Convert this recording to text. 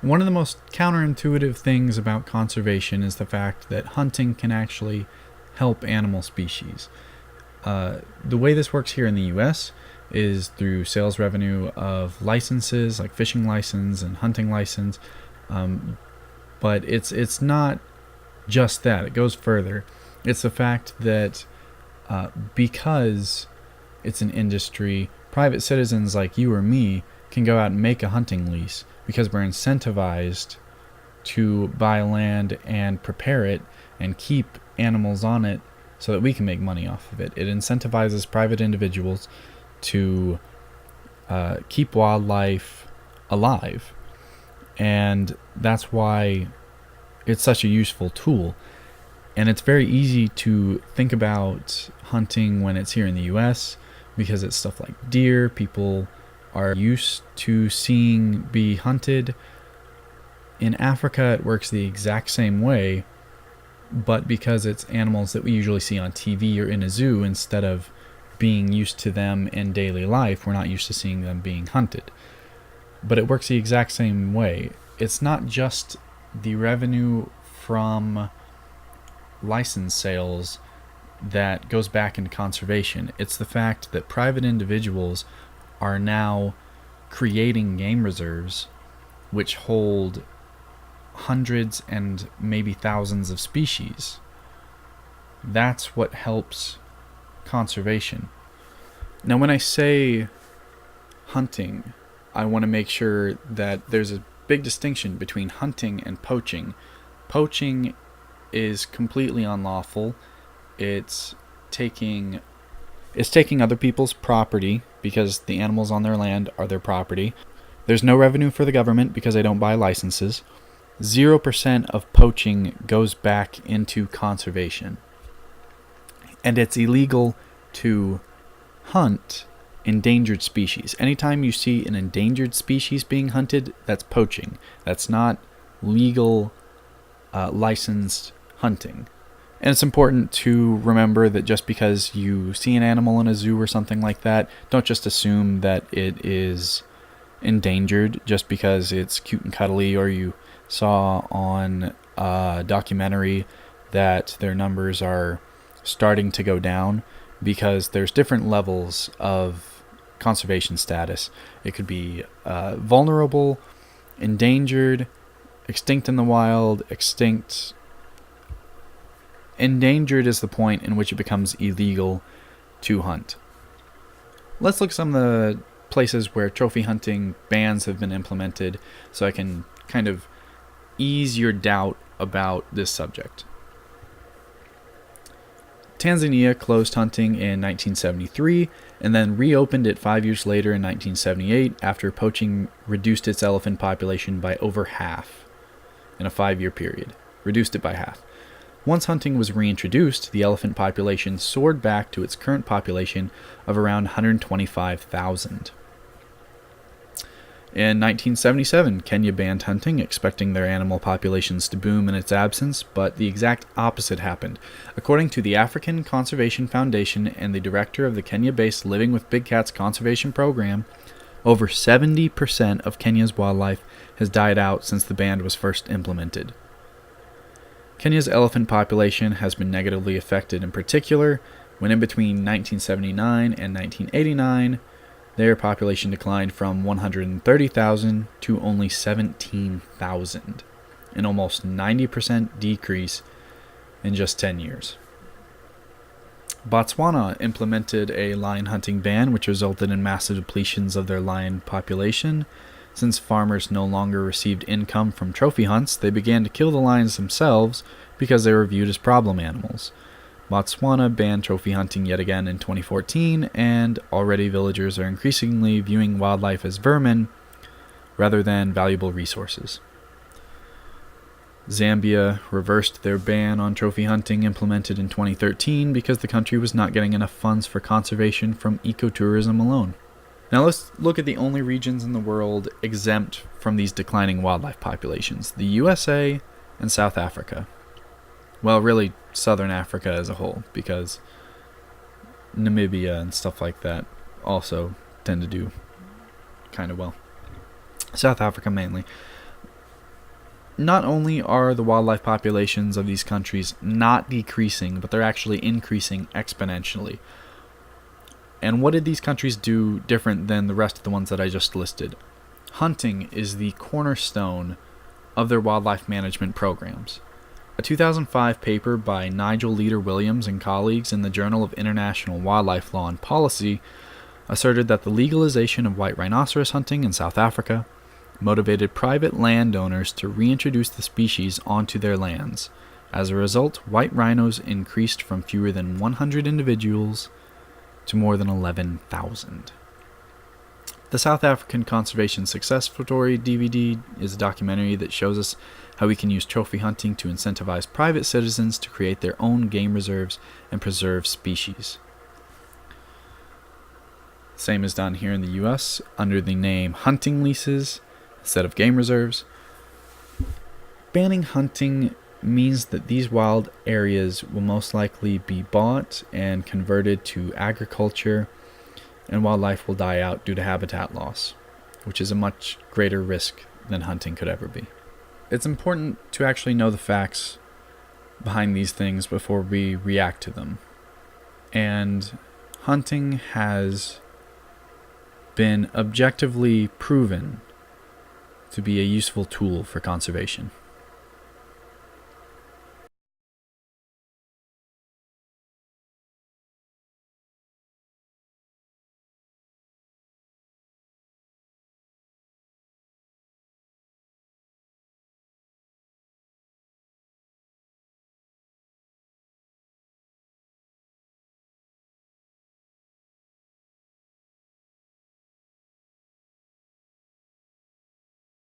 One of the most counterintuitive things about conservation is the fact that hunting can actually help animal species. The way this works here in the US is through sales revenue of licenses like fishing license and hunting license, but it's not just that. It goes further. It's the fact that because it's an industry, private citizens like you or me can go out and make a hunting lease because we're incentivized to buy land and prepare it and keep animals on it so that we can make money off of it. It incentivizes private individuals to keep wildlife alive, and that's why it's such a useful tool. And it's very easy to think about hunting when it's here in the US because it's stuff like deer. People are used to seeing be hunted. In Africa, it works the exact same way, but because it's animals that we usually see on TV or in a zoo, instead of being used to them in daily life, we're not used to seeing them being hunted. But it works the exact same way. It's not just the revenue from license sales that goes back into conservation. It's the fact that private individuals are now creating game reserves which hold hundreds and maybe thousands of species. That's what helps conservation. Now, when I say hunting, I want to make sure that there's a big distinction between hunting and poaching. Poaching is completely unlawful. It's taking other people's property because the animals on their land are their property. There's no revenue for the government because they don't buy licenses. 0% of poaching goes back into conservation. And it's illegal to hunt endangered species. Anytime you see an endangered species being hunted, that's poaching. That's not legal, licensed hunting. And it's important to remember that just because you see an animal in a zoo or something like that, don't just assume that it is endangered just because it's cute and cuddly, or you saw on a documentary that their numbers are starting to go down, because there's different levels of conservation status. It could be vulnerable, endangered, extinct in the wild, extinct. Endangered is the point in which it becomes illegal to hunt. Let's look at some of the places where trophy hunting bans have been implemented so I can kind of ease your doubt about this subject. Tanzania closed hunting in 1973 and then reopened it 5 years later in 1978 after poaching reduced its elephant population by over half in a 5-year period. Reduced it by half. Once hunting was reintroduced, the elephant population soared back to its current population of around 125,000. In 1977, Kenya banned hunting, expecting their animal populations to boom in its absence, but the exact opposite happened. According to the African Conservation Foundation and the director of the Kenya-based Living with Big Cats conservation program, over 70% of Kenya's wildlife has died out since the ban was first implemented. Kenya's elephant population has been negatively affected, in particular when in between 1979 and 1989, their population declined from 130,000 to only 17,000, an almost 90% decrease in just 10 years. Botswana implemented a lion hunting ban, which resulted in massive depletions of their lion population. Since farmers no longer received income from trophy hunts, they began to kill the lions themselves because they were viewed as problem animals. Botswana banned trophy hunting yet again in 2014, and already villagers are increasingly viewing wildlife as vermin rather than valuable resources. Zambia reversed their ban on trophy hunting implemented in 2013 because the country was not getting enough funds for conservation from ecotourism alone. Now let's look at the only regions in the world exempt from these declining wildlife populations: the USA and South Africa. Well, really, Southern Africa as a whole, because Namibia and stuff like that also tend to do kind of well. South Africa mainly. not only are the wildlife populations of these countries not decreasing, but they're actually increasing exponentially. And what did these countries do different than the rest of the ones that I just listed? Hunting is the cornerstone of their wildlife management programs. A 2005 paper by Nigel Leader-Williams and colleagues in the Journal of International Wildlife Law and Policy asserted that the legalization of white rhinoceros hunting in South Africa motivated private landowners to reintroduce the species onto their lands. As a result, white rhinos increased from fewer than 100 individuals to more than 11,000. The South African Conservation Success Story DVD is a documentary that shows us how we can use trophy hunting to incentivize private citizens to create their own game reserves and preserve species. Same is done here in the US under the name hunting leases instead of game reserves. Banning hunting means that these wild areas will most likely be bought and converted to agriculture, and wildlife will die out due to habitat loss, which is a much greater risk than hunting could ever be. It's important to actually know the facts behind these things before we react to them. And hunting has been objectively proven to be a useful tool for conservation.